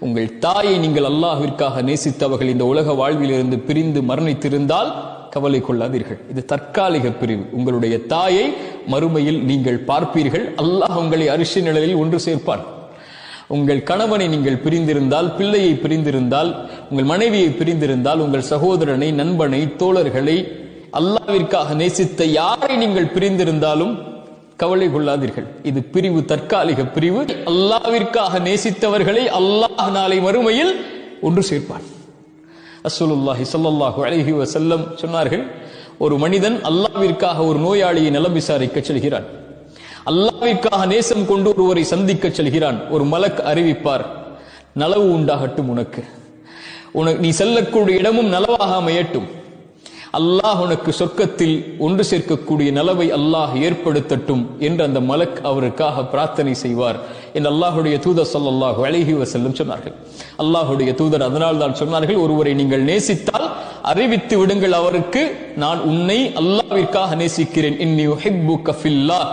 உங்கள் தாயை நீங்கள் அல்லாஹ்விற்காக நேசித்தவர்கள் இந்த உலக வாழ்விலிருந்து பிரிந்து மரணித்திருந்தால் கவலை கொள்ளாதீர்கள். இது தற்காலிக பிரிவு. உங்களுடைய தாயை மறுமையில் நீங்கள் பார்ப்பீர்கள். அல்லாஹ் உங்களை அரிசி நிழலில் ஒன்று சேர்ப்பான். உங்கள் கணவனை நீங்கள் பிரிந்திருந்தால், பிள்ளையை பிரிந்திருந்தால், உங்கள் மனைவியை பிரிந்திருந்தால், உங்கள் சகோதரனை, நண்பனை, தோழர்களை, அல்லாஹ்விற்காக நேசித்த யாரை நீங்கள் பிரிந்திருந்தாலும் கவலை கொள்ளாதீர்கள். இது பிரிவு, தற்காலிக பிரிவு. அல்லாஹ்விற்காக நேசித்தவர்களை அல்லாஹ் நாளை மறுமையில் ஒன்று சேர்ப்பான். ரசூலுல்லாஹி ஸல்லல்லாஹு அலைஹி வஸல்லம் சொன்னார்கள், ஒரு மனிதன் அல்லாஹ்விற்காக ஒரு நோயாளியை நலம் விசாரிக்க செல்கிறான். அல்லாஹ்விற்காக நேசம் கொண்டு ஒருவரை சந்திக்க செல்கிறான். ஒரு மலக் அறிவிப்பார், நலவு உண்டாகட்டும், உனக்கு நீ செல்லக்கூடிய இடமும் நலவாக அமையட்டும், அல்லாஹ் உனக்கு சொர்க்கத்தில் ஒன்று சேர்க்கக்கூடிய நலவை அல்லாஹ் ஏற்படுத்தட்டும் என்று அந்த மலக் அவருக்காக பிரார்த்தனை செய்வார் என்று அல்லாஹுடைய தூதர் ஸல்லல்லாஹு அலைஹி வஸல்லம் சொன்னார்கள். அல்லாஹுடைய தூதர் அதனால் தான் சொன்னார்கள், ஒருவரை நீங்கள் நேசித்தால் அறிவித்து விடுங்கள் அவருக்கு, நான் உன்னை அல்லாஹ்விற்காக நேசிக்கிறேன், இன்னி உஹிப்புக ஃபில்லாஹ்